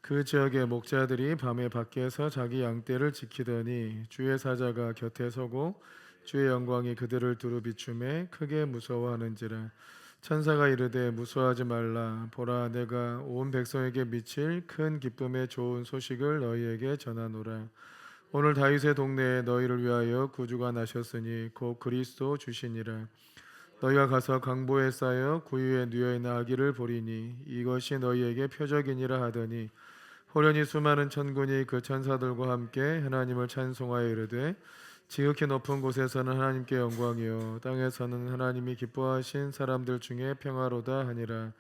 그 지역의 목자들이 밤에 밖에서 자기 양떼를 지키더니 주의 사자가 곁에 서고 주의 영광이 그들을 두루 비추매 크게 무서워하는지라. 천사가 이르되 무서워하지 말라. 보라, 내가 온 백성에게 미칠 큰 기쁨의 좋은 소식을 너희에게 전하노라. 오늘 다윗의 동네에 너희를 위하여 구주가 나셨으니 곧 그리스도 주시니라. 너희가 가서 강보에 쌓여 구유에 누여 있는 아기를 보리니 이것이 너희에게 표적이니라 하더니 호련히 수많은 천군이 그 천사들과 함께 하나님을 찬송하여 이르되 지극히 높은 곳에서는 하나님께 영광이요 땅에서는 하나님이 기뻐하신 사람들 중에 평화로다 하니라.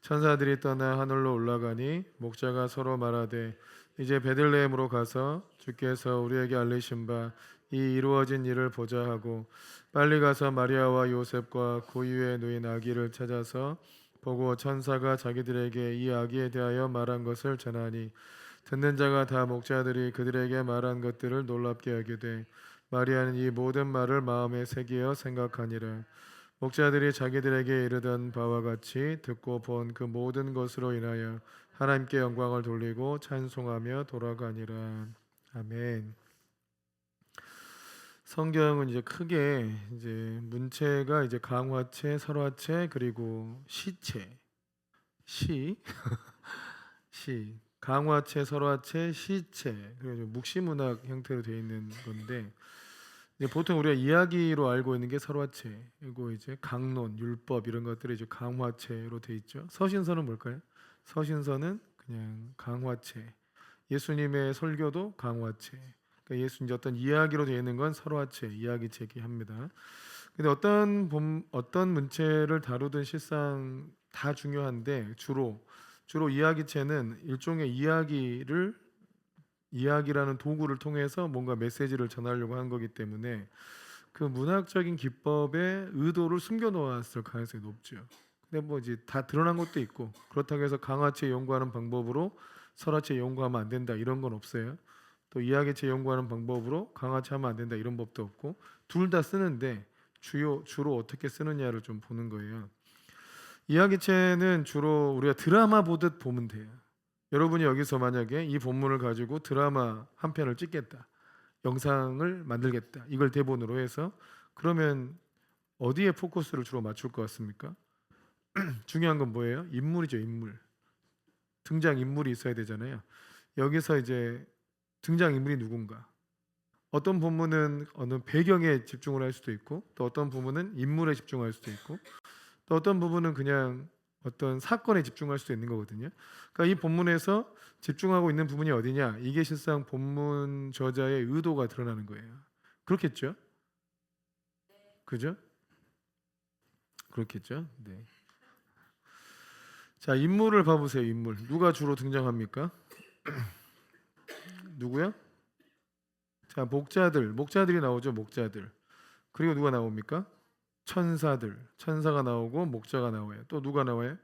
천사들이 떠나 하늘로 올라가니 목자가 서로 말하되 이제 베들레헴으로 가서 주께서 우리에게 알리신 바 이 이루어진 일을 보자 하고 빨리 가서 마리아와 요셉과 고유에 누인 아기를 찾아서 보고 천사가 자기들에게 이 아기에 대하여 말한 것을 전하니 듣는 자가 다 목자들이 그들에게 말한 것들을 놀랍게 여기되 마리아는 이 모든 말을 마음에 새기어 생각하니라. 목자들이 자기들에게 이르던 바와 같이 듣고 본 그 모든 것으로 인하여 하나님께 영광을 돌리고 찬송하며 돌아가니라. 아멘. 성경은 이제 크게 이제 문체가 이제 강화체, 설화체, 그리고 시체, 시, 시, 강화체, 설화체, 시체, 그리고 묵시문학 형태로 되어 있는 건데 이제 보통 우리가 이야기로 알고 있는 게 설화체이고 이제 강론, 율법 이런 것들이 이제 강화체로 되어 있죠. 서신서는 뭘까요? 서신서는 그냥 강화체. 예수님의 설교도 강화체. 그러니까 예수 이제 어떤 이야기로 되어 있는 건 설화체, 이야기체기 합니다. 근데 어떤 문체를 다루든 실상 다 중요한데 주로 이야기체는 일종의 이야기라는 도구를 통해서 뭔가 메시지를 전하려고 한 거기 때문에 그 문학적인 기법의 의도를 숨겨 놓았을 가능성이 높죠. 근데 뭐 이제 다 드러난 것도 있고 그렇다고 해서 강화체 연구하는 방법으로 설화체 연구하면 안 된다 이런 건 없어요. 또 이야기체 연구하는 방법으로 강화체 하면 안 된다 이런 법도 없고 둘 다 쓰는데 주로 어떻게 쓰느냐를 좀 보는 거예요. 이야기체는 주로 우리가 드라마 보듯 보면 돼요. 여러분이 여기서 만약에 이 본문을 가지고 드라마 한 편을 찍겠다, 영상을 만들겠다, 이걸 대본으로 해서 그러면 어디에 포커스를 주로 맞출 것 같습니까? 중요한 건 뭐예요? 인물이죠, 인물. 등장 인물이 있어야 되잖아요. 여기서 이제 등장 인물이 누군가. 어떤 본문은 어느 배경에 집중을 할 수도 있고, 또 어떤 부분은 인물에 집중할 수도 있고, 또 어떤 부분은 그냥 어떤 사건에 집중할 수도 있는 거거든요. 그러니까 이 본문에서 집중하고 있는 부분이 어디냐? 이게 실상 본문 저자의 의도가 드러나는 거예요. 그렇겠죠? 그죠? 그렇겠죠? 네. 자, 인물을 봐보세요. 인물. 누가 주로 등장합니까? 누구야? 자, 목자들이 나오죠. 목자들. 그리고 누가 나옵니까? 천사가 나오고 목자가 나와요. 또 누가 나와요?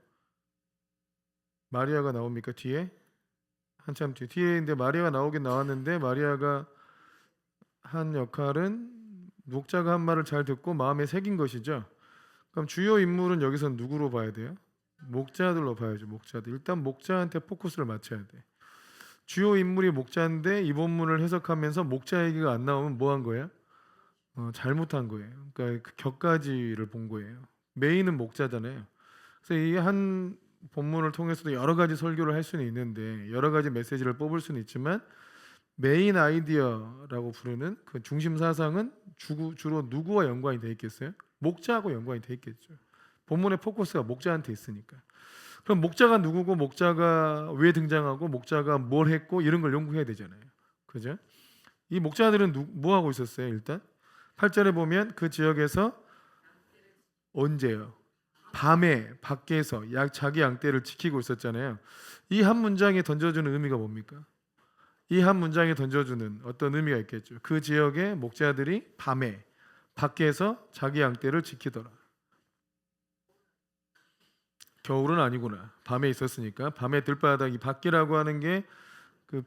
마리아가 나옵니까? 뒤에? 한참 뒤에 있는데 마리아가 나오긴 나왔는데 마리아가 한 역할은 목자가 한 말을 잘 듣고 마음에 새긴 것이죠. 그럼 주요 인물은 여기서 누구로 봐야 돼요? 목자들로 봐야죠. 목자들. 일단 목자한테 포커스를 맞춰야 돼. 주요 인물이 목자인데 이 본문을 해석하면서 목자 얘기가 안 나오면 뭐 한 거예요? 잘못한 거예요. 그러니까 그 격가지를 본 거예요. 메인은 목자잖아요. 그래서 이 한 본문을 통해서도 여러 가지 설교를 할 수는 있는데 여러 가지 메시지를 뽑을 수는 있지만 메인 아이디어라고 부르는 그 중심 사상은 주로 누구와 연관이 돼 있겠어요? 목자하고 연관이 돼 있겠죠. 본문의 포커스가 목자한테 있으니까. 그럼 목자가 누구고 목자가 왜 등장하고 목자가 뭘 했고 이런 걸 연구해야 되잖아요. 그죠? 이 목자들은 뭐 하고 있었어요? 일단 8절에 보면 그 지역에서 언제요? 밤에 밖에서 자기 양떼를 지키고 있었잖아요. 이 한 문장에 던져주는 의미가 뭡니까? 이 한 문장에 던져주는 어떤 의미가 있겠죠. 그 지역의 목자들이 밤에 밖에서 자기 양떼를 지키더라. 겨울은 아니구나. 밤에 있었으니까 밤에 들바닥 이 밖이라고 하는 게 그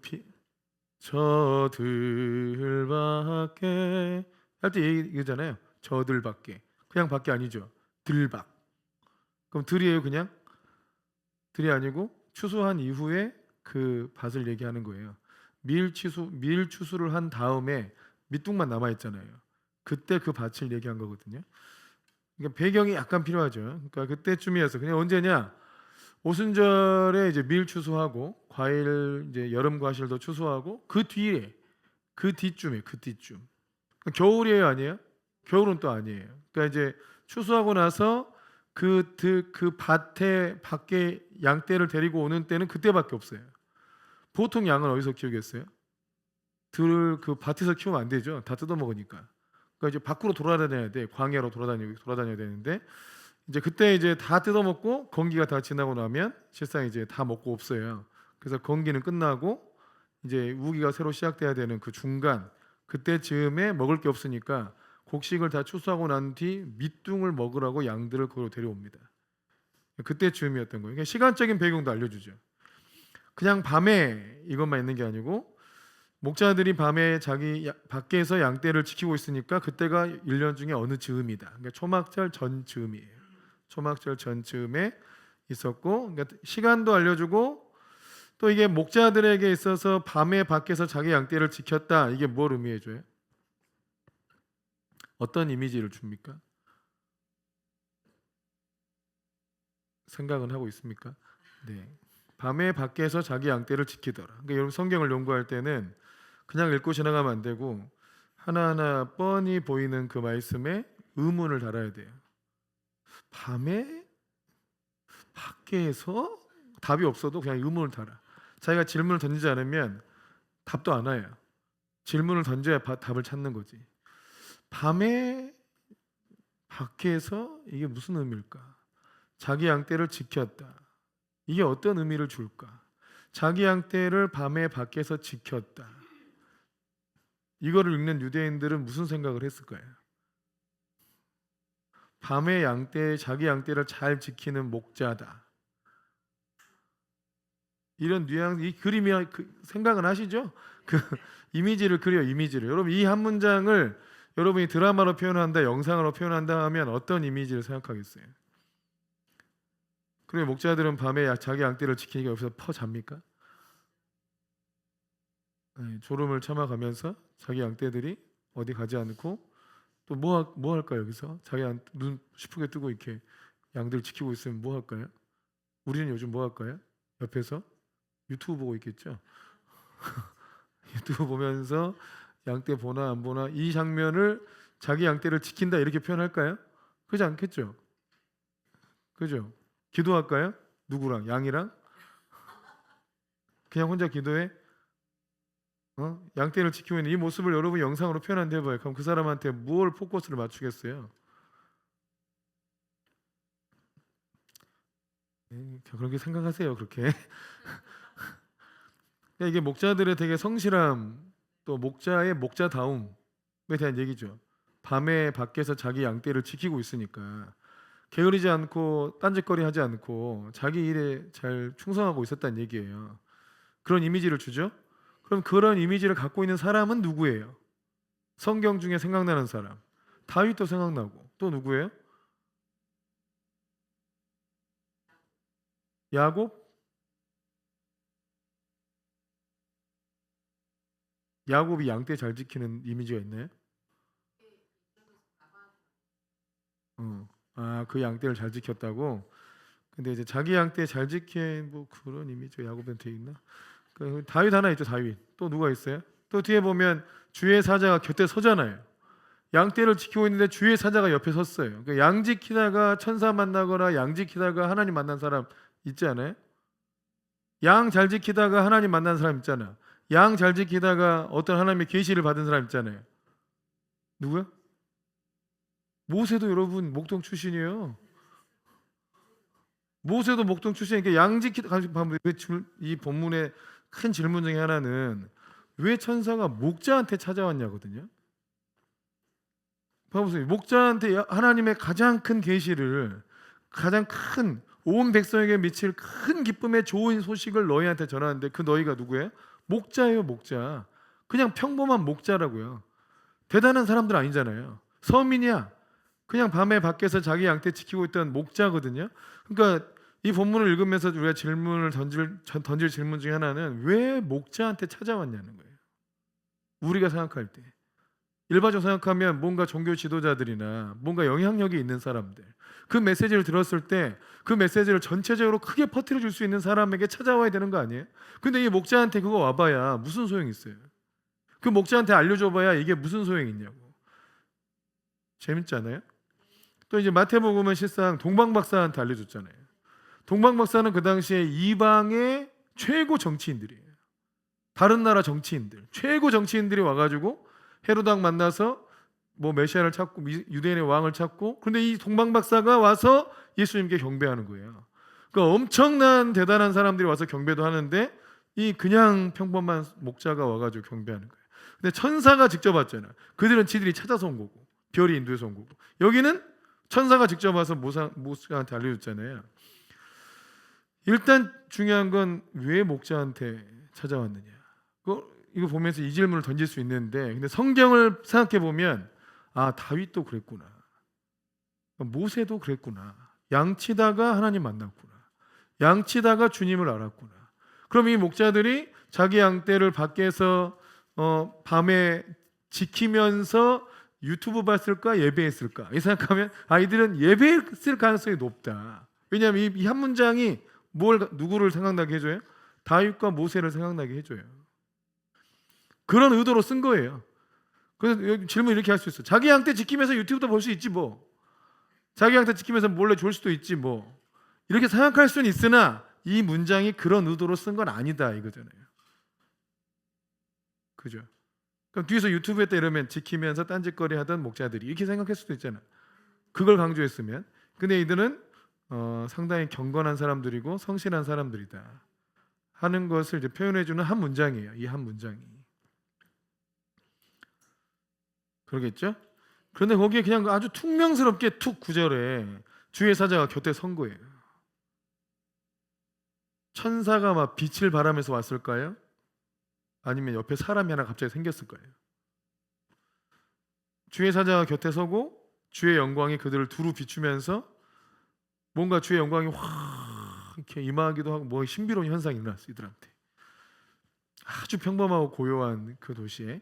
저들 밖에 할 때 얘기잖아요. 저들 밖에 그냥 밖이 아니죠. 들밖. 그럼 들이에요 그냥? 들이 아니고 추수한 이후에 그 밭을 얘기하는 거예요. 밀 추수를 한 다음에 밑둥만 남아 있잖아요. 그때 그 밭을 얘기한 거거든요. 그러니까 배경이 약간 필요하죠. 그러니까 그때쯤이었어. 그냥 언제냐? 오순절에 이제 밀 추수하고 과일 이제 여름 과실도 추수하고 그 뒤에 그 뒤쯤에 그 뒤쯤. 겨울이에요, 아니에요? 겨울은 또 아니에요. 그러니까 이제 추수하고 나서 그 밭에 밖에 양떼를 데리고 오는 때는 그때밖에 없어요. 보통 양은 어디서 키우겠어요? 들을 그 밭에서 키우면 안 되죠. 다 뜯어 먹으니까. 그러니까 이제 밖으로 돌아다녀야 돼. 광야로 돌아다녀야 되는데 이제 그때 이제 다 뜯어 먹고 건기가 다 지나고 나면 실상 이제 다 먹고 없어요. 그래서 건기는 끝나고 이제 우기가 새로 시작돼야 되는 그 중간 그때 즈음에 먹을 게 없으니까 곡식을 다 추수하고 난 뒤 밑둥을 먹으라고 양들을 거기로 데려옵니다. 그때 즈음이었던 거예요. 그러니까 시간적인 배경도 알려주죠. 그냥 밤에 이것만 있는 게 아니고 목자들이 밤에 자기 밖에서 양떼를 지키고 있으니까 그때가 1년 중에 어느 즈음이다. 그러니까 초막절 전 즈음이에요. 초막절 전 즈음에 있었고 그러니까 시간도 알려주고 또 이게 목자들에게 있어서 밤에 밖에서 자기 양떼를 지켰다. 이게 뭘 의미해줘요? 어떤 이미지를 줍니까? 생각은 하고 있습니까? 네. 밤에 밖에서 자기 양떼를 지키더라. 그러니까 여러분 성경을 연구할 때는 그냥 읽고 지나가면 안 되고 하나하나 뻔히 보이는 그 말씀에 의문을 달아야 돼요. 밤에 밖에서 답이 없어도 그냥 의문을 달아. 자기가 질문을 던지지 않으면 답도 안 와요. 질문을 던져야 답을 찾는 거지. 밤에 밖에서 이게 무슨 의미일까? 자기 양떼를 지켰다. 이게 어떤 의미를 줄까? 자기 양떼를 밤에 밖에서 지켰다. 이거를 읽는 유대인들은 무슨 생각을 했을까요? 밤에 자기 양떼를 잘 지키는 목자다. 이런 뉘앙스, 이 그림이 생각은 하시죠? 그 이미지를 그려, 이미지를. 여러분 이 한 문장을 여러분이 드라마로 표현한다, 영상으로 표현한다 하면 어떤 이미지를 생각하겠어요? 그리고 목자들은 밤에 자기 양떼를 지키니까 여기서 잡니까? 네, 졸음을 참아가면서 자기 양떼들이 어디 가지 않고 또 뭐 할까요? 여기서 자기 눈 시프게 뜨고 이렇게 양들 지키고 있으면 뭐 할까요? 우리는 요즘 뭐 할까요? 옆에서 유튜브 보고 있겠죠. 유튜브 보면서 양떼 보나 안 보나 이 장면을 자기 양떼를 지킨다 이렇게 표현할까요? 그러지 않겠죠. 그죠? 기도할까요? 누구랑? 양이랑? 그냥 혼자 기도해? 양떼를 지키고 있는 이 모습을 여러분 영상으로 표현한다 해봐요. 그럼 그 사람한테 무엇을 포커스를 맞추겠어요? 그렇게 생각하세요. 그렇게. 이게 목자들의 되게 성실함, 또 목자의 목자다움에 대한 얘기죠. 밤에 밖에서 자기 양떼를 지키고 있으니까 게으르지 않고 딴짓거리 하지 않고 자기 일에 잘 충성하고 있었다는 얘기예요. 그런 이미지를 주죠. 그럼 그런 이미지를 갖고 있는 사람은 누구예요? 성경 중에 생각나는 사람. 다윗도 생각나고 또 누구예요? 야곱? 야곱이 양떼 잘 지키는 이미지가 있나요? 그 양떼를 잘 지켰다고. 근데 이제 자기 양떼 잘 지킨 뭐 그런 이미지가 야곱한테 있나? 다윗 하나 있죠. 다윗. 또 누가 있어요? 또 뒤에 보면 주의 사자가 곁에 서잖아요. 양떼를 지키고 있는데 주의 사자가 옆에 섰어요. 그러니까 양 지키다가 천사 만나거나 양 지키다가 하나님 만난 사람 있지 않아요? 양 잘 지키다가 하나님 만난 사람 있잖아. 양 잘 지키다가 어떤 하나님의 계시를 받은 사람 있잖아요. 누구야? 모세도 여러분 목동 출신이에요. 모세도 목동 출신이니까 양 지키다 이 본문의 큰 질문 중에 하나는 왜 천사가 목자한테 찾아왔냐거든요. 봐보세요. 목자한테 하나님의 가장 큰 계시를 가장 큰 온 백성에게 미칠 큰 기쁨의 좋은 소식을 너희한테 전하는데 그 너희가 누구예요? 목자예요, 목자. 그냥 평범한 목자라고요. 대단한 사람들 아니잖아요. 서민이야. 그냥 밤에 밖에서 자기 양떼 지키고 있던 목자거든요. 그러니까 이 본문을 읽으면서 우리가 던질 질문 중에 하나는 왜 목자한테 찾아왔냐는 거예요. 우리가 생각할 때 일반적으로 생각하면 뭔가 종교 지도자들이나 뭔가 영향력이 있는 사람들, 그 메시지를 들었을 때 그 메시지를 전체적으로 크게 퍼뜨려 줄 수 있는 사람에게 찾아와야 되는 거 아니에요? 근데 이 목자한테 그거 와봐야 무슨 소용이 있어요? 그 목자한테 알려줘봐야 이게 무슨 소용이 있냐고. 재밌잖아요. 또 이제 마태복음은 실상 동방박사한테 알려줬잖아요. 동방박사는 그 당시에 이방의 최고 정치인들이에요. 다른 나라 정치인들, 최고 정치인들이 와가지고 헤로드 왕 만나서 뭐 메시아를 찾고 유대인의 왕을 찾고, 그런데 이 동방박사가 와서 예수님께 경배하는 거예요. 그러니까 엄청난 대단한 사람들이 와서 경배도 하는데 이 그냥 평범한 목자가 와가지고 경배하는 거예요. 근데 천사가 직접 왔잖아요. 그들은 지들이 찾아서 온 거고, 별이 인도해서 온 거고, 여기는 천사가 직접 와서 모세한테 알려줬잖아요. 일단 중요한 건 왜 목자한테 찾아왔느냐. 이거 보면서 이 질문을 던질 수 있는데, 근데 성경을 생각해 보면 다윗도 그랬구나, 모세도 그랬구나, 양치다가 하나님 만났구나, 양치다가 주님을 알았구나. 그럼 이 목자들이 자기 양떼를 밖에서 밤에 지키면서 유튜브 봤을까, 예배했을까? 이 생각하면 이들은 예배했을 가능성이 높다. 왜냐하면 이 한 문장이 누구를 생각나게 해줘요? 다윗과 모세를 생각나게 해줘요. 그런 의도로 쓴 거예요. 그래서 질문 이렇게 할 수 있어. 자기 양떼 지키면서 유튜브도 볼 수 있지 뭐. 자기 양떼 지키면서 몰래 졸 수도 있지 뭐. 이렇게 생각할 수는 있으나 이 문장이 그런 의도로 쓴 건 아니다 이거잖아요. 그죠? 그럼 뒤에서 유튜브 했다 이러면 지키면서 딴짓거리 하던 목자들이 이렇게 생각할 수도 있잖아. 그걸 강조했으면. 근데 이들은 상당히 경건한 사람들이고 성실한 사람들이다 하는 것을 이제 표현해주는 한 문장이에요. 이 한 문장이. 그러겠죠? 그런데 거기에 그냥 아주 퉁명스럽게 툭 구절에 주의 사자가 곁에 선 거예요. 천사가 막 빛을 발하면서 왔을까요? 아니면 옆에 사람이 하나 갑자기 생겼을까요? 주의 사자가 곁에 서고 주의 영광이 그들을 두루 비추면서 뭔가 주의 영광이 확 이렇게 임하기도 하고 뭐 신비로운 현상이 일어났어요. 이들한테. 아주 평범하고 고요한 그 도시에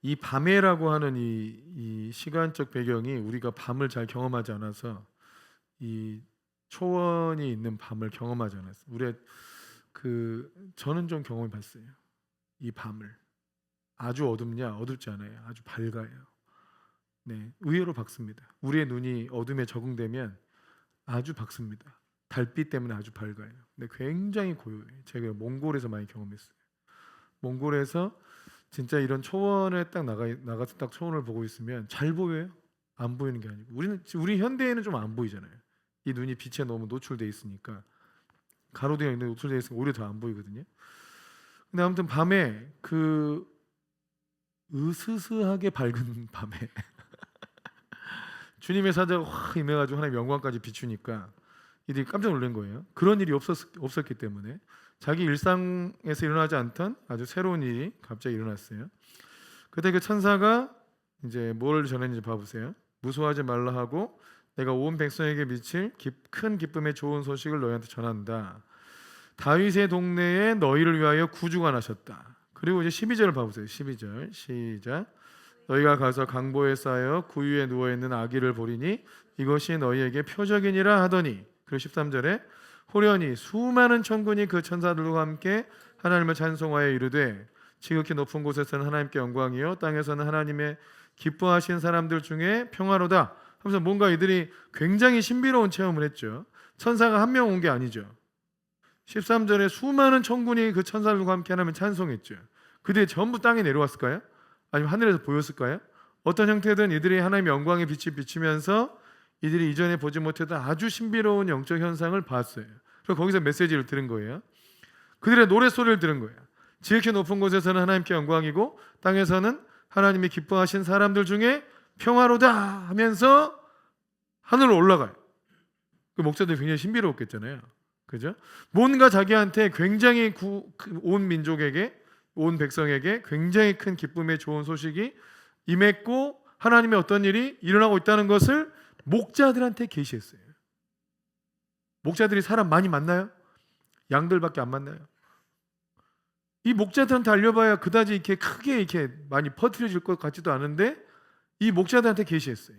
이 밤에라고 하는 이 시간적 배경이 우리가 밤을 잘 경험하지 않아서 이 초원이 있는 밤을 경험하지 않았어요. 저는 좀 경험해 봤어요. 이 밤을 아주 어둡냐? 어둡지 않아요. 아주 밝아요. 네, 의외로 밝습니다. 우리의 눈이 어둠에 적응되면 아주 밝습니다. 달빛 때문에 아주 밝아요. 근데 굉장히 고요해요. 제가 몽골에서 많이 경험했어요. 몽골에서 진짜 이런 초원에 딱 나가서 딱 초원을 보고 있으면 잘 보여요. 안 보이는 게 아니고 우리 현대에는 좀 안 보이잖아요. 이 눈이 빛에 너무 노출돼 있으니까, 가로등에 있는 노출돼 있으니까 오히려 더 안 보이거든요. 근데 아무튼 밤에 그 으스스하게 밝은 밤에 주님의 사자가 확 임해가지고 하나님의 영광까지 비추니까 이들이 깜짝 놀란 거예요. 그런 일이 없었기 때문에 자기 일상에서 일어나지 않던 아주 새로운 일이 갑자기 일어났어요. 그때 그 천사가 이제 뭘 전했는지 봐보세요. 무서워하지 말라 하고 내가 온 백성에게 미칠 큰 기쁨의 좋은 소식을 너희한테 전한다. 다윗의 동네에 너희를 위하여 구주가 나셨다. 그리고 이제 12절을 봐보세요. 12절 시작. 너희가 가서 강보에 쌓여 구유에 누워있는 아기를 보리니 이것이 너희에게 표적이니라 하더니, 그리고 13절에 호련히 수많은 천군이 그 천사들과 함께 하나님을 찬송하여 이르되 지극히 높은 곳에서는 하나님께 영광이요 땅에서는 하나님의 기뻐하신 사람들 중에 평화로다 하면서 뭔가 이들이 굉장히 신비로운 체험을 했죠. 천사가 한 명 온 게 아니죠. 13절에 수많은 천군이 그 천사들과 함께 하나님을 찬송했죠. 그들이 전부 땅에 내려왔을까요? 아니면 하늘에서 보였을까요? 어떤 형태든 이들이 하나님의 영광의 빛이 비치면서 이들이 이전에 보지 못했던 아주 신비로운 영적 현상을 봤어요. 그리고 거기서 메시지를 들은 거예요. 그들의 노랫소리를 들은 거예요. 지극히 높은 곳에서는 하나님께 영광이고 땅에서는 하나님이 기뻐하신 사람들 중에 평화로다 하면서 하늘로 올라가요. 그 목자들이 굉장히 신비로웠겠잖아요. 그죠? 뭔가 자기한테 굉장히 온 민족에게, 온 백성에게 굉장히 큰 기쁨의 좋은 소식이 임했고 하나님의 어떤 일이 일어나고 있다는 것을 목자들한테 계시했어요. 목자들이 사람 많이 만나요? 양들밖에 안 만나요. 이 목자들한테 알려봐야 그다지 이렇게 크게 이렇게 많이 퍼뜨려질 것 같지도 않은데 이 목자들한테 계시했어요.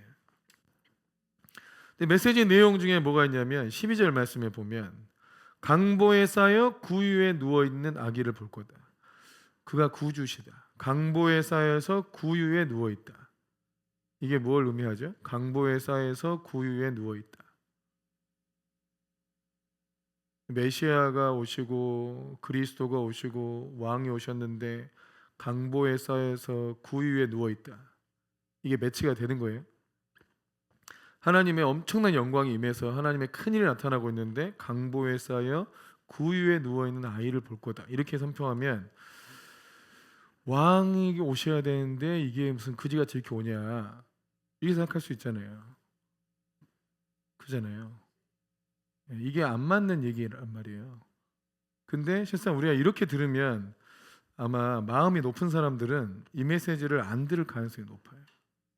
근데 메시지 내용 중에 뭐가 있냐면 12절 말씀에 보면 강보에 쌓여 구유에 누워있는 아기를 볼 거다. 그가 구주시다. 강보에 쌓여서 구유에 누워있다. 이게 뭘 의미하죠? 강보에 쌓여서 구유에 누워있다. 메시아가 오시고 그리스도가 오시고 왕이 오셨는데 강보에 쌓여서 구유에 누워있다. 이게 매치가 되는 거예요. 하나님의 엄청난 영광이 임해서 하나님의 큰일이 나타나고 있는데 강보에 쌓여 구유에 누워있는 아이를 볼 거다. 이렇게 선포하면 왕이 오셔야 되는데 이게 무슨 그지같이 이렇게 오냐 이렇게 생각할 수 있잖아요. 그잖아요. 이게 안 맞는 얘기란 말이에요. 근데 실상 우리가 이렇게 들으면 아마 마음이 높은 사람들은 이 메시지를 안 들을 가능성이 높아요.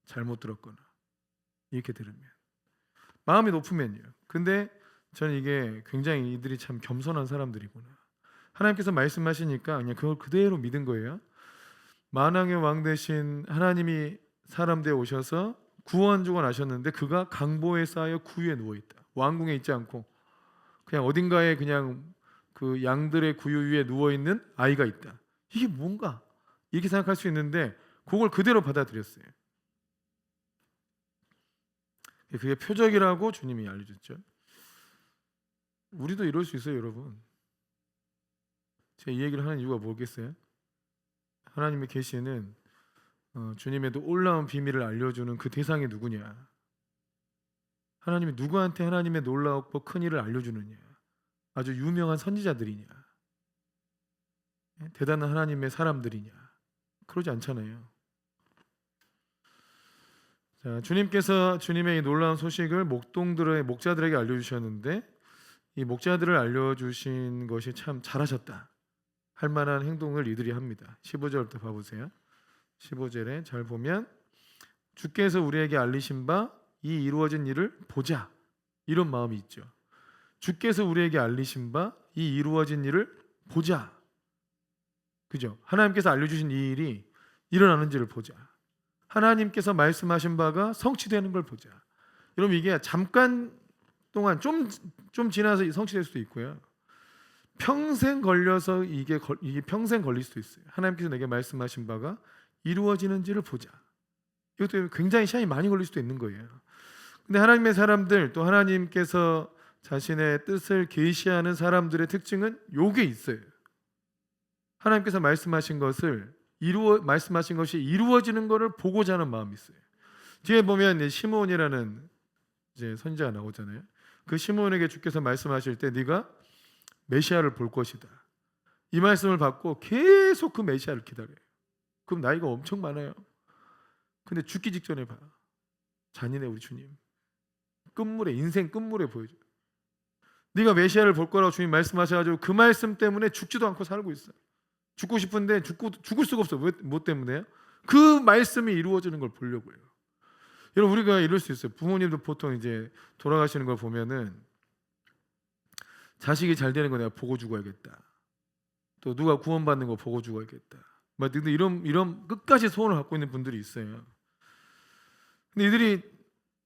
잘못 들었거나 이렇게 들으면 마음이 높으면요. 근데 저는 이게 굉장히 이들이 참 겸손한 사람들이구나. 하나님께서 말씀하시니까 그냥 그걸 그대로 믿은 거예요. 만왕의 왕 되신 하나님이 사람 되어 오셔서 구원 주고 나셨는데 그가 강보에 쌓여 구유에 누워 있다. 왕궁에 있지 않고 그냥 어딘가에 그냥 그 양들의 구유 위에 누워 있는 아이가 있다. 이게 뭔가 이렇게 생각할 수 있는데 그걸 그대로 받아들였어요. 그게 표적이라고 주님이 알려줬죠. 우리도 이럴 수 있어요, 여러분. 제가 이 얘기를 하는 이유가 뭐겠어요? 하나님의 계시는 주님의 놀라운 비밀을 알려주는 그 대상이 누구냐? 하나님이 누구한테 하나님의 놀라웠고 큰 일을 알려주느냐? 아주 유명한 선지자들이냐? 대단한 하나님의 사람들이냐? 그러지 않잖아요. 자, 주님께서 주님의 이 놀라운 소식을 목자들에게 알려주셨는데 이 목자들을 알려주신 것이 참 잘하셨다 할 만한 행동을 이들이 합니다. 15절부터 봐보세요. 15절에 잘 보면 주께서 우리에게 알리신 바 이 이루어진 일을 보자 이런 마음이 있죠. 주께서 우리에게 알리신 바 이 이루어진 일을 보자. 그죠? 하나님께서 알려주신 이 일이 일어나는지를 보자. 하나님께서 말씀하신 바가 성취되는 걸 보자. 여러분 이게 잠깐 동안 좀 지나서 성취될 수도 있고요. 평생 걸려서 이게 평생 걸릴 수도 있어요. 하나님께서 내게 말씀하신 바가 이루어지는지를 보자. 이것도 굉장히 시간이 많이 걸릴 수도 있는 거예요. 근데 하나님의 사람들 또 하나님께서 자신의 뜻을 계시하는 사람들의 특징은 요게 있어요. 하나님께서 말씀하신 것이 이루어지는 것을 보고자 하는 마음이 있어요. 뒤에 보면 시므온이라는 이제 선지자가 나오잖아요. 그 시므온에게 주께서 말씀하실 때 네가 메시아를 볼 것이다. 이 말씀을 받고 계속 그 메시아를 기다려요. 그럼 나이가 엄청 많아요. 근데 죽기 직전에 봐. 잔인해 우리 주님. 인생 끝물에 보여줘요. 네가 메시아를 볼 거라고 주님 말씀하셔가지고 그 말씀 때문에 죽지도 않고 살고 있어요. 죽고 싶은데 죽을 수가 없어. 뭐 때문에요? 그 말씀이 이루어지는 걸 보려고요. 여러분 우리가 이럴 수 있어요. 부모님도 보통 이제 돌아가시는 걸 보면은 자식이 잘 되는 거 내가 보고 죽어야겠다. 또 누가 구원받는 거 보고 죽어야겠다. 근데 이런 끝까지 소원을 갖고 있는 분들이 있어요. 근데 이들이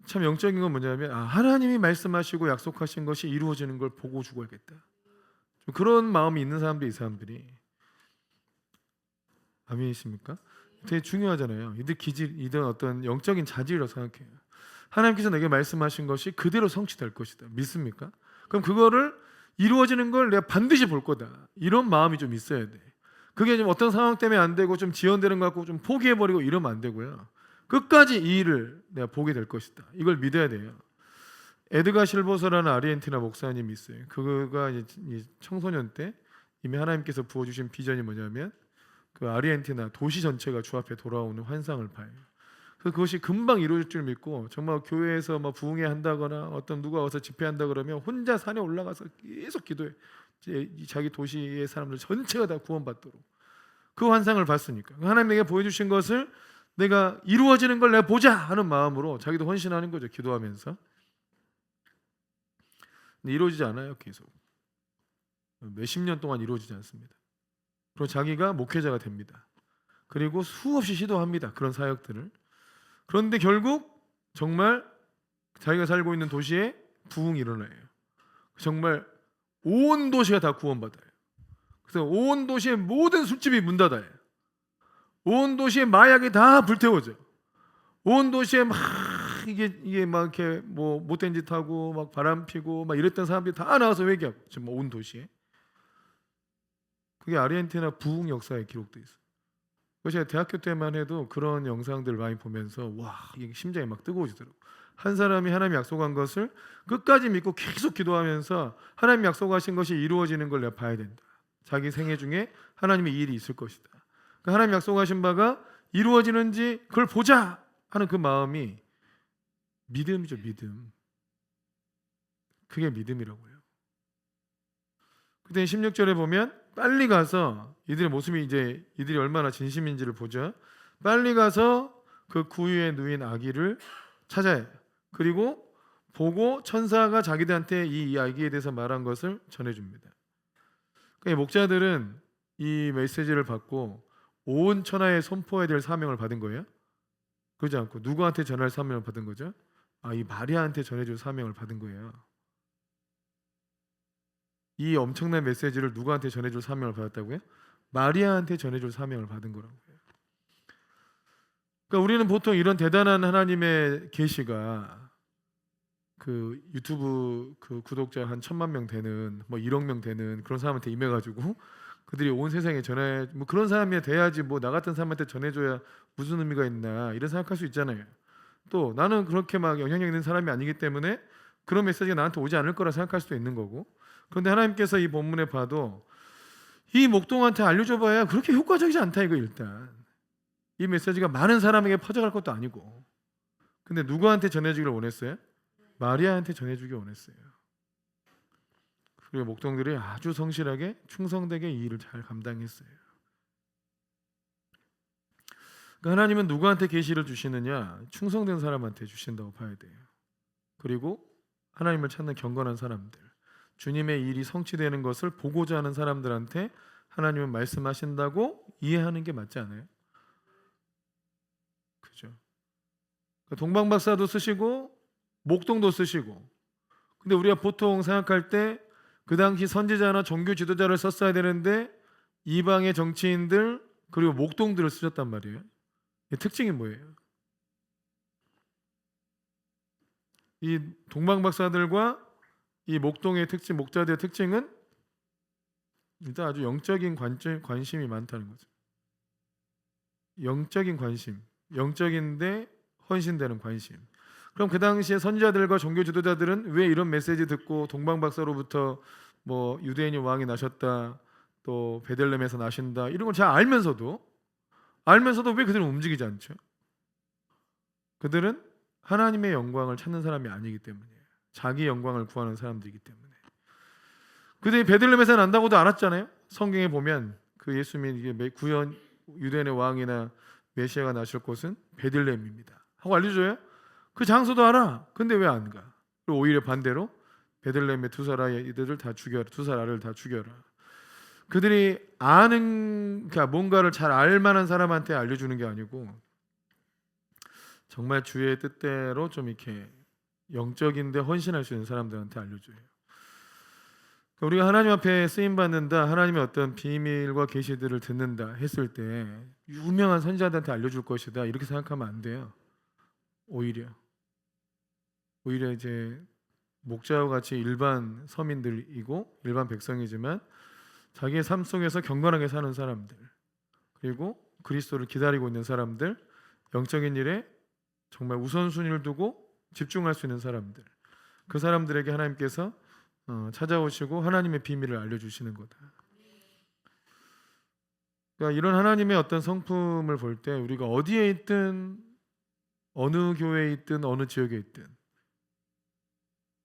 참 영적인 건 뭐냐면 하나님이 말씀하시고 약속하신 것이 이루어지는 걸 보고 죽어야겠다. 좀 그런 마음이 있는 사람들이 이 사람들이 아멘이십니까? 되게 중요하잖아요. 이들 어떤 영적인 자질이라고 생각해요. 하나님께서 내게 말씀하신 것이 그대로 성취될 것이다. 믿습니까? 그럼 그거를 이루어지는 걸 내가 반드시 볼 거다. 이런 마음이 좀 있어야 돼. 그게 좀 어떤 상황 때문에 안 되고 좀 지연되는 것 같고 좀 포기해버리고 이러면 안 되고요. 끝까지 이 일을 내가 보게 될 것이다. 이걸 믿어야 돼요. 에드가 실버서라는 아르헨티나 목사님이 있어요. 그가 이제 청소년 때 이미 하나님께서 부어주신 비전이 뭐냐면 그 아르헨티나 도시 전체가 주 앞에 돌아오는 환상을 봐요. 그래서 그것이 금방 이루어질 줄 믿고 정말 교회에서 막 부흥회 한다거나 어떤 누가 와서 집회한다 그러면 혼자 산에 올라가서 계속 기도해. 자기 도시의 사람들 전체가 다 구원받도록. 그 환상을 봤으니까 하나님 내게 보여주신 것을 내가 이루어지는 걸 내가 보자 하는 마음으로 자기도 헌신하는 거죠. 기도하면서. 근데 이루어지지 않아요. 계속 몇십 년 동안 이루어지지 않습니다. 그리고 자기가 목회자가 됩니다. 그리고 수없이 시도합니다. 그런 사역들을. 그런데 결국 정말 자기가 살고 있는 도시에 부흥이 일어나요. 정말 온 도시가 다 구원받아요. 그래서 온 도시의 모든 술집이 문 닫아요. 온 도시의 마약이 다 불태워져. 온 도시에 막 이게 막 이렇게 뭐 못된 짓 하고 막 바람 피고 막 이랬던 사람들이 다 나와서 회개하고 지금 온 도시에. 그게 아르헨티나 부흥 역사에 기록돼 있어요. 그래서 제가 대학교 때만 해도 그런 영상들 많이 보면서 와, 이게 심장이 막 뜨거워지더라고요. 한 사람이 하나님 약속한 것을 끝까지 믿고 계속 기도하면서 하나님 약속하신 것이 이루어지는 걸 내가 봐야 된다. 자기 생애 중에 하나님의 일이 있을 것이다. 그러니까 하나님 약속하신 바가 이루어지는지 그걸 보자 하는 그 마음이 믿음이죠. 믿음. 그게 믿음이라고요. 그때 16절에 보면 빨리 가서 이들의 모습이 이제 이들이 얼마나 진심인지를 보죠. 빨리 가서 그 구유에 누인 아기를 찾아야 해요. 그리고 보고 천사가 자기들한테 이 아기에 대해서 말한 것을 전해줍니다. 그러니까 목자들은 이 메시지를 받고 온 천하에 선포해야 될 사명을 받은 거예요. 그러지 않고 누구한테 전할 사명을 받은 거죠? 이 마리아한테 전해줄 사명을 받은 거예요. 이 엄청난 메시지를 누구한테 전해줄 사명을 받았다고요? 마리아한테 전해줄 사명을 받은 거라고요. 그러니까 우리는 보통 이런 대단한 하나님의 계시가 그 유튜브 그 구독자 한 1,000만 명 되는 뭐 1억 명 되는 그런 사람한테 임해가지고 그들이 온 세상에 전해 뭐 그런 사람이 돼야지 뭐 나 같은 사람한테 전해줘야 무슨 의미가 있나 이런 생각할 수 있잖아요. 또 나는 그렇게 막 영향력 있는 사람이 아니기 때문에 그런 메시지가 나한테 오지 않을 거라 생각할 수도 있는 거고. 그런데 하나님께서 이 본문에 봐도 이 목동한테 알려줘봐야 그렇게 효과적이지 않다 이거 일단. 이 메시지가 많은 사람에게 퍼져갈 것도 아니고. 근데 누구한테 전해주기를 원했어요? 마리아한테 전해주기 원했어요. 그리고 목동들이 아주 성실하게 충성되게 이 일을 잘 감당했어요. 그러니까 하나님은 누구한테 계시를 주시느냐? 충성된 사람한테 주신다고 봐야 돼요. 그리고 하나님을 찾는 경건한 사람들, 주님의 일이 성취되는 것을 보고자 하는 사람들한테 하나님은 말씀하신다고 이해하는 게 맞지 않아요? 그죠? 동방박사도 쓰시고 목동도 쓰시고. 근데 우리가 보통 생각할 때 그 당시 선지자나 종교 지도자를 썼어야 되는데 이방의 정치인들 그리고 목동들을 쓰셨단 말이에요. 특징이 뭐예요? 이 동방박사들과 이 목동의 특징, 목자들의 특징은 일단 아주 영적인 관심이 많다는 거죠. 영적인 관심, 영적인데 헌신되는 관심. 그럼 그 당시에 선지자들과 종교 지도자들은 왜 이런 메시지 듣고 동방박사로부터 뭐 유대인이 왕이 나셨다, 또 베들레헴에서 나신다 이런 걸 잘 알면서도 왜 그들은 움직이지 않죠? 그들은 하나님의 영광을 찾는 사람이 아니기 때문이에요. 자기 영광을 구하는 사람들이기 때문에. 그들이 베들레헴에서 난다고도 알았잖아요. 성경에 보면 그 예수님이 이게 구현 유대인의 왕이나 메시아가 나실 곳은 베들레헴입니다 하고 알려줘요. 그 장소도 알아. 근데 왜 안 가? 그리고 오히려 반대로 베들레헴의 두 살 아이들을 다 죽여라. 두 살 아를 다 죽여라. 그들이 아는 그러니까 뭔가를 잘 알만한 사람한테 알려주는 게 아니고 정말 주의 뜻대로 좀 이렇게 영적인데 헌신할 수 있는 사람들한테 알려줘요. 우리가 하나님 앞에 쓰임 받는다, 하나님의 어떤 비밀과 계시들을 듣는다 했을 때 유명한 선지자들한테 알려줄 것이다 이렇게 생각하면 안 돼요. 오히려 이제 목자와 같이 일반 서민들이고 일반 백성이지만 자기의 삶 속에서 경건하게 사는 사람들, 그리고 그리스도를 기다리고 있는 사람들, 영적인 일에 정말 우선순위를 두고 집중할 수 있는 사람들, 그 사람들에게 하나님께서 찾아오시고 하나님의 비밀을 알려주시는 거다. 그러니까 이런 하나님의 어떤 성품을 볼 때 우리가 어디에 있든 어느 교회에 있든 어느 지역에 있든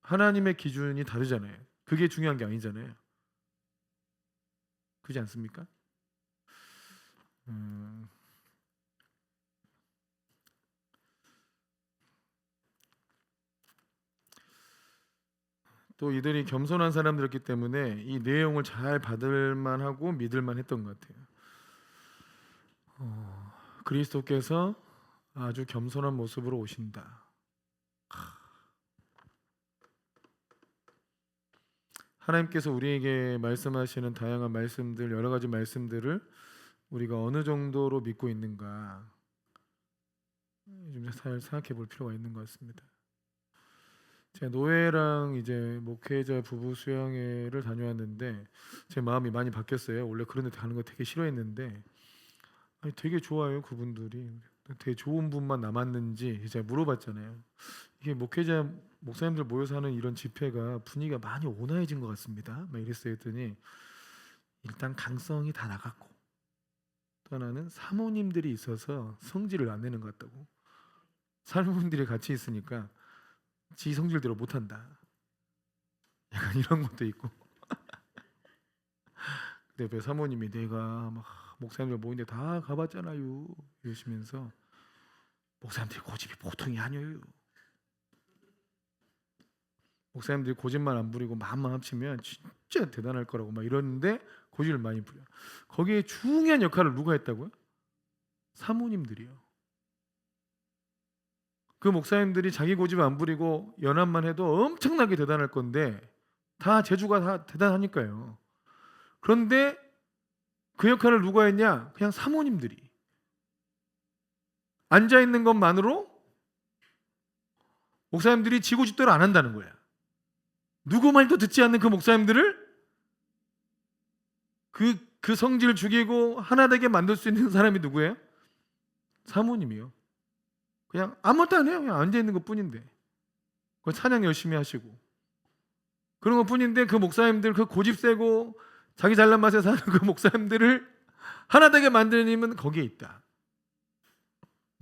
하나님의 기준이 다르잖아요. 그게 중요한 게 아니잖아요. 그렇지 않습니까? 또 이들이 겸손한 사람들이었기 때문에 이 내용을 잘 받을 만하고 믿을 만했던 것 같아요. 그리스도께서 아주 겸손한 모습으로 오신다. 하나님께서 우리에게 말씀하시는 다양한 말씀들, 여러 가지 말씀들을 우리가 어느 정도로 믿고 있는가 좀 잘 생각해 볼 필요가 있는 것 같습니다. 제가 노예랑 이제 목회자 부부 수양회를 다녀왔는데 제 마음이 많이 바뀌었어요. 원래 그런 데 가는 거 되게 싫어했는데 아니 되게 좋아요. 그분들이 되게 좋은 분만 남았는지 제가 물어봤잖아요. 이게 목회자 목사님들 모여서 하는 이런 집회가 분위기가 많이 온화해진 것 같습니다. 막 이랬어요. 했더니 일단 강성이 다 나갔고 또 하나는 사모님들이 있어서 성질을 안 내는 것 같다고. 사모님들이 같이 있으니까 지 성질대로 못한다. 약간 이런 것도 있고. 근데 옆에 사모님이 내가 막 목사님들 모이는데 다 가봤잖아요 이러시면서 목사님들이 고집이 보통이 아니에요. 목사님들이 고집만 안 부리고 마음만 합치면 진짜 대단할 거라고 막 이러는데 고집을 많이 부려. 거기에 중요한 역할을 누가 했다고요? 사모님들이요. 그 목사님들이 자기 고집 안 부리고 연합만 해도 엄청나게 대단할 건데 다 재주가 다 대단하니까요. 그런데 그 역할을 누가 했냐? 그냥 사모님들이. 앉아있는 것만으로 목사님들이 지고집대로 안 한다는 거야. 누구 말도 듣지 않는 그 목사님들을 그 성질을 죽이고 하나 되게 만들 수 있는 사람이 누구예요? 사모님이요. 그냥 아무것도 안 해요. 그냥 앉아있는 것 뿐인데 그 찬양 열심히 하시고 그런 것 뿐인데 그 목사님들 그 고집 세고 자기 잘난 맛에 사는 그 목사님들을 하나 되게 만드는 힘은 거기에 있다.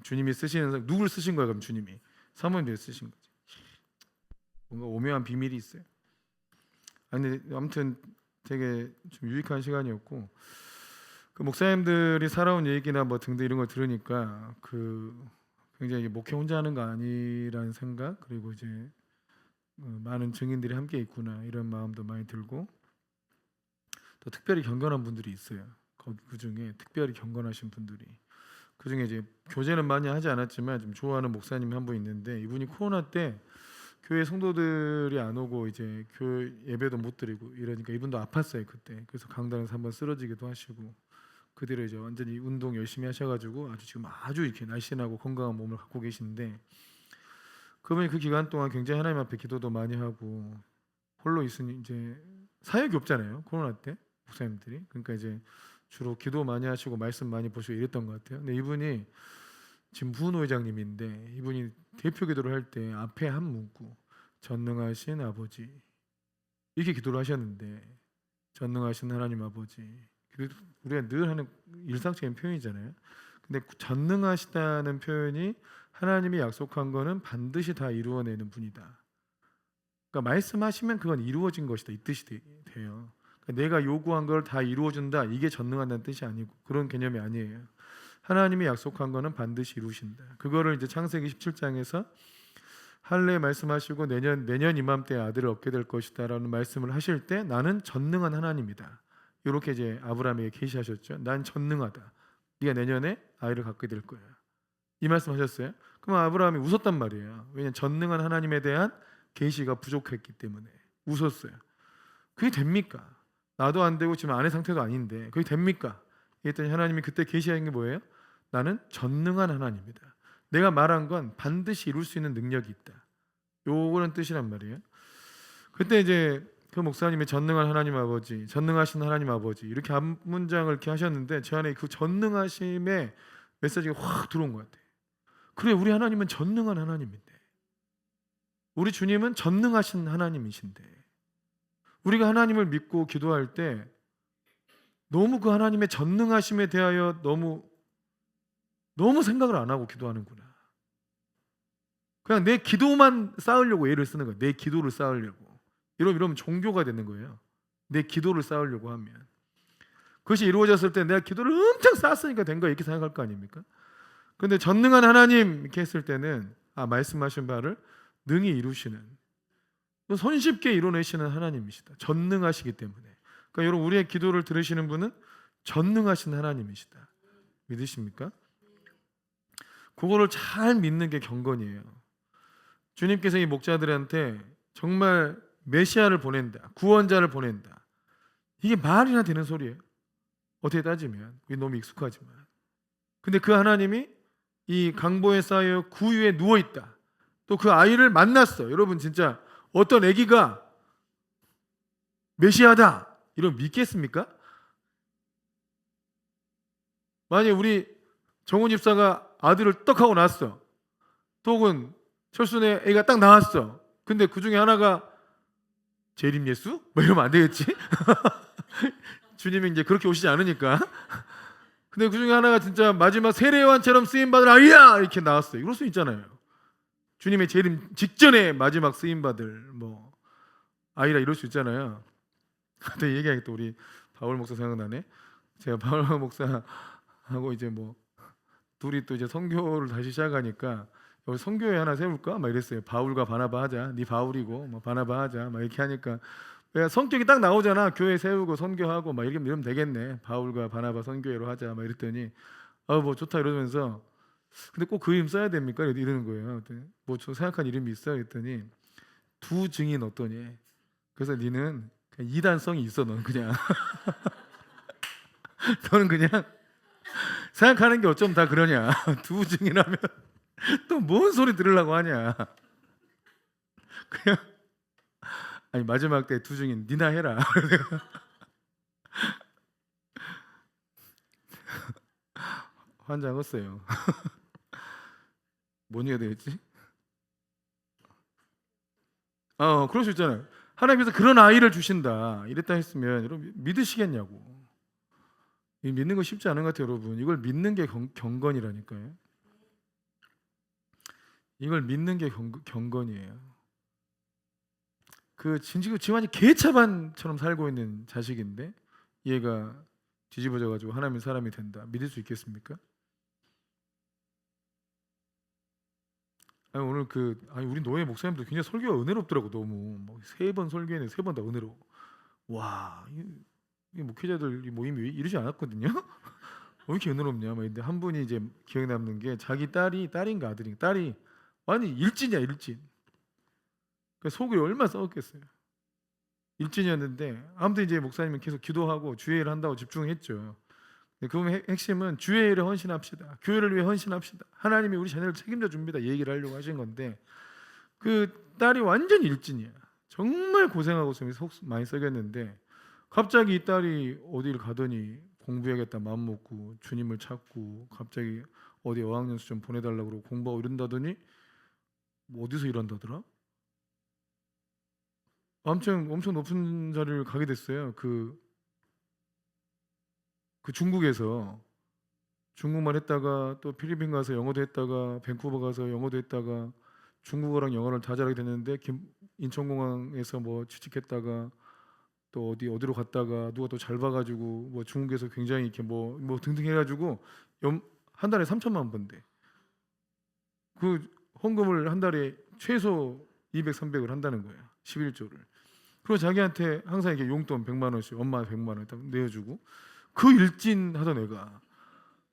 주님이 쓰시는 누굴 쓰신 거야? 그럼 주님이 사모님들 쓰신 거지. 뭔가 오묘한 비밀이 있어요. 아니 아무튼 되게 좀 유익한 시간이었고 그 목사님들이 살아온 얘기나 뭐 등등 이런 걸 들으니까 그 굉장히 목회 혼자 하는 거 아니라는 생각 그리고 이제 많은 증인들이 함께 있구나 이런 마음도 많이 들고 또 특별히 경건한 분들이 있어요. 그 중에 특별히 경건하신 분들이 그 중에 이제 교제는 많이 하지 않았지만 좀 좋아하는 목사님 한 분 있는데 이분이 코로나 때 교회 성도들이 안 오고 이제 교회 예배도 못 드리고 이러니까 이분도 아팠어요 그때. 그래서 강단에서 한번 쓰러지기도 하시고 그대로 이제 완전히 운동 열심히 하셔가지고 아주 지금 아주 이렇게 날씬하고 건강한 몸을 갖고 계신데 그분이 그 기간 동안 굉장히 하나님 앞에 기도도 많이 하고 홀로 있으니 이제 사역이 없잖아요 코로나 때 목사님들이. 그러니까 이제 주로 기도 많이 하시고 말씀 많이 보시고 이랬던 것 같아요. 근데 이분이 지금 부노회장님인데 이분이 대표 기도를 할 때 앞에 한 문구 전능하신 아버지 이렇게 기도를 하셨는데 전능하신 하나님 아버지 우리가 늘 하는 일상적인 표현이잖아요. 근데 전능하시다는 표현이 하나님이 약속한 거는 반드시 다 이루어내는 분이다. 그러니까 말씀하시면 그건 이루어진 것이다 이 뜻이 돼요. 그러니까 내가 요구한 걸 다 이루어준다 이게 전능한다는 뜻이 아니고 그런 개념이 아니에요. 하나님이 약속한 거는 반드시 이루신다. 그거를 이제 창세기 17장에서 할례 말씀하시고 내년 이맘때 아들을 얻게 될 것이다라는 말씀을 하실 때 나는 전능한 하나님이다. 이렇게 이제 아브라함에게 계시하셨죠. 난 전능하다. 네가 내년에 아이를 갖게 될 거야. 이 말씀하셨어요. 그럼 아브라함이 웃었단 말이에요. 왜냐하면 전능한 하나님에 대한 계시가 부족했기 때문에 웃었어요. 그게 됩니까? 나도 안 되고 지금 아내 상태도 아닌데 그게 됩니까? 그랬더니 하나님이 그때 계시한 게 뭐예요? 나는 전능한 하나님이다. 내가 말한 건 반드시 이룰 수 있는 능력이 있다. 요거는 뜻이란 말이에요. 그때 이제 그 목사님이 전능한 하나님 아버지, 전능하신 하나님 아버지 이렇게 한 문장을 이렇게 하셨는데 제 안에 그 전능하심의 메시지가 확 들어온 것 같아요. 그래 우리 하나님은 전능한 하나님인데 우리 주님은 전능하신 하나님이신데 우리가 하나님을 믿고 기도할 때 너무 그 하나님의 전능하심에 대하여 너무 생각을 안 하고 기도하는구나. 그냥 내 기도만 쌓으려고 애를 쓰는 거야. 내 기도를 쌓으려고. 이러면 종교가 되는 거예요. 내 기도를 쌓으려고 하면. 그것이 이루어졌을 때 내가 기도를 엄청 쌓았으니까 된 거야 이렇게 생각할 거 아닙니까? 그런데 전능한 하나님 이렇게 했을 때는 말씀하신 바를 능히 이루시는 손쉽게 이뤄내시는 하나님이시다. 전능하시기 때문에. 그러니까 여러분, 우리의 기도를 들으시는 분은 전능하신 하나님이시다. 믿으십니까? 그거를 잘 믿는 게 경건이에요. 주님께서 이 목자들한테 정말 메시아를 보낸다, 구원자를 보낸다, 이게 말이나 되는 소리예요. 어떻게 따지면 우리 너무 익숙하지만. 근데 그 하나님이 이 강보에 쌓여 구유에 누워있다, 또 그 아이를 만났어. 여러분, 진짜 어떤 아기가 메시아다 이러면 믿겠습니까? 만약에 우리 정훈 집사가 아들을 떡 하고 낳았어, 또 혹은 철순의 애가 딱 나왔어. 근데 그 중에 하나가 재림 예수? 뭐 이러면 안 되겠지? 주님이 이제 그렇게 오시지 않으니까. 근데 그 중에 하나가 진짜 마지막 세례요한처럼 쓰임받을 아이야! 이렇게 나왔어요. 이럴 수 있잖아요. 주님의 재림 직전에 마지막 쓰임받을 뭐 아이라 이럴 수 있잖아요. 근데 얘기하니까 또 우리 바울 목사 생각나네. 제가 바울 목사하고 이제 뭐 둘이 또 이제 선교를 다시 시작하니까 여기 선교회 하나 세울까? 막 이랬어요. 바울과 바나바 하자. 네 바울이고 뭐 바나바 하자. 막 이렇게 하니까 왜 성격이 딱 나오잖아. 교회 세우고 선교하고 막 이러면 되겠네. 바울과 바나바 선교회로 하자. 막 이랬더니 뭐 좋다 이러면서, 근데 꼭 그 이름 써야 됩니까? 이러는 거예요. 뭐 저 생각한 이름이 있어요. 그랬더니 두 증인 어떠니? 그래서 니는 그냥 이단성이 있어. 너는 그냥 너는 그냥 생각하는 게 어쩜 다 그러냐. 두 증인하면 또 뭔 소리 들으려고 하냐. 그냥 아니 마지막 때 두 증인 니나 해라. 환장했어요. 뭔 얘기가 되겠지? 그럴 수 있잖아요. 하나님께서 그런 아이를 주신다 이랬다 했으면 여러분 믿으시겠냐고. 믿는 거 쉽지 않은 것 같아요. 여러분, 이걸 믿는 게 경건이라니까요. 이걸 믿는 게 경건이에요. 그 집안이 개차반처럼 살고 있는 자식인데 얘가 뒤집어져 가지고 하나님 사람이 된다. 믿을 수 있겠습니까? 오늘 우리 노예 목사님도 굉장히 설교가 은혜롭더라고. 너무 뭐 3번 설교했는데 3번 다 은혜로워. 와, 이 목회자들 모임이 이러지 않았거든요. 왜 이렇게 은혜롭냐? 근데 한 분이 이제 기억에 남는 게 자기 딸인가 아들인가, 딸이 완전 일진이야, 일진. 그 속을 얼마나 썩었겠어요. 일진이었는데 아무튼 이제 목사님은 계속 기도하고 주의를 한다고 집중했죠. 그 핵심은 주의를 헌신합시다. 교회를 위해 헌신합시다. 하나님이 우리 자녀를 책임져 줍니다. 얘기를 하려고 하신 건데 그 딸이 완전 일진이야. 정말 고생하고 속 많이 썩였는데 갑자기 이 딸이 어디를 가더니 공부해야겠다 마음 먹고 주님을 찾고 갑자기 어디 어학연수 좀 보내달라고 그러고 공부하고 이런다더니 뭐 어디서 일한다더라? 아무튼 엄청 높은 자리를 가게 됐어요. 그 중국에서 중국말 했다가 또 필리핀 가서 영어도 했다가 밴쿠버 가서 영어도 했다가 중국어랑 영어를 다 잘하게 됐는데 인천공항에서 뭐 취직했다가 또 어디로 갔다가 누가 또 잘 봐가지고 뭐 중국에서 굉장히 이렇게 뭐 등등 해가지고 한 달에 3천만 원 번대. 그 헌금을 한 달에 최소 200, 300을 한다는 거예요. 11조를. 그리고 자기한테 항상 이렇게 용돈 100만 원씩 엄마 100만 원 딱 내어주고 그 일진 하던 애가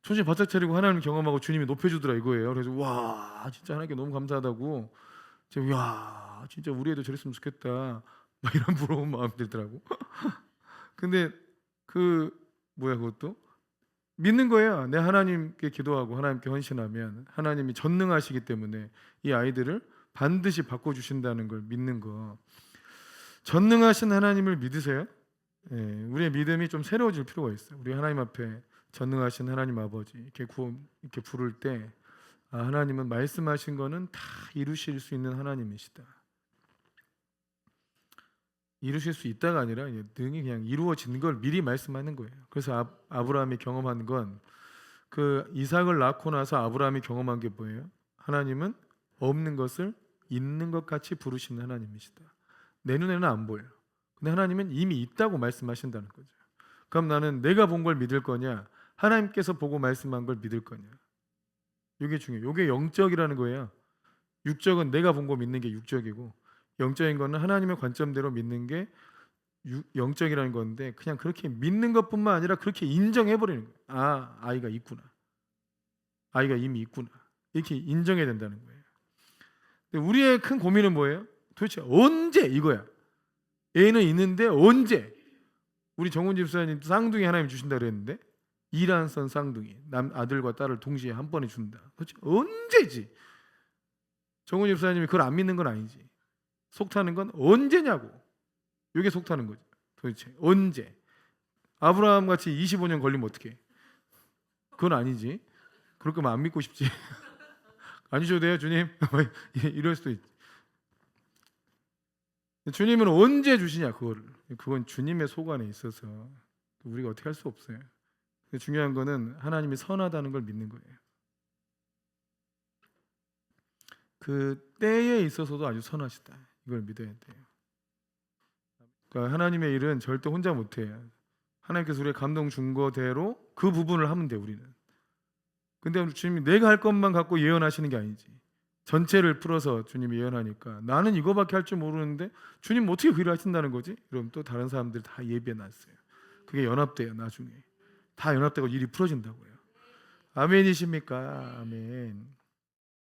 정신 바짝 차리고 하나님을 경험하고 주님이 높여주더라 이거예요. 그래서 와 진짜 하나님께 너무 감사하다고 제가 야 진짜 우리 애도 저랬으면 좋겠다 막 이런 부러운 마음이 들더라고. 근데 그것도 믿는 거예요. 내 하나님께 기도하고 하나님께 헌신하면 하나님이 전능하시기 때문에 이 아이들을 반드시 바꿔주신다는 걸 믿는 거. 전능하신 하나님을 믿으세요? 우리의 믿음이 좀 새로워질 필요가 있어요. 우리 하나님 앞에 전능하신 하나님 아버지 이렇게 부를 때 하나님은 말씀하신 거는 다 이루실 수 있는 하나님이시다. 이루실 수 있다가 아니라 능히 그냥 이루어진 걸 미리 말씀하는 거예요. 그래서 아브라함이 경험한 건 그 이삭을 낳고 나서 아브라함이 경험한 게 뭐예요? 하나님은 없는 것을 있는 것 같이 부르시는 하나님이시다. 내 눈에는 안 보여요. 근데 하나님은 이미 있다고 말씀하신다는 거죠. 그럼 나는 내가 본 걸 믿을 거냐? 하나님께서 보고 말씀한 걸 믿을 거냐? 이게 중요해요. 이게 영적이라는 거예요. 육적은 내가 본 거 믿는 게 육적이고 영적인 거는 하나님의 관점대로 믿는 게 영적이라는 건데, 그냥 그렇게 믿는 것뿐만 아니라 그렇게 인정해 버리는 거예요. 아, 아이가 있구나. 아이가 이미 있구나. 이렇게 인정해야 된다는 거예요. 근데 우리의 큰 고민은 뭐예요? 도대체 언제 이거야? 애는 있는데 언제? 우리 정훈 집사님 쌍둥이 하나님 주신다 그랬는데, 이란선 쌍둥이 아들과 딸을 동시에 한 번에 준다. 도대체 언제지? 정훈 집사님이 그걸 안 믿는 건 아니지. 속타는 건 언제냐고. 이게 속타는 거죠. 도대체 언제? 아브라함 같이 25년 걸리면 어떡해? 그건 아니지. 그럴 거면 안 믿고 싶지. 안 주셔도 돼요, 주님. 이럴 수도 있지. 주님은 언제 주시냐, 그거를. 그건 주님의 소관에 있어서 우리가 어떻게 할 수 없어요. 중요한 거는 하나님이 선하다는 걸 믿는 거예요. 그 때에 있어서도 아주 선하시다. 이걸 믿어야 돼요. 그러니까 하나님의 일은 절대 혼자 못해요. 하나님께서 우리의 감동 준 거대로 그 부분을 하면 돼, 우리는. 근데 주님이 내가 할 것만 갖고 예언하시는 게 아니지. 전체를 풀어서 주님이 예언하니까 나는 이거밖에 할 줄 모르는데 주님 어떻게 그 일을 하신다는 거지? 그럼 또 다른 사람들 다 예비해 놨어요. 그게 연합돼요, 나중에. 다 연합되고 일이 풀어진다고요. 아멘이십니까? 아멘.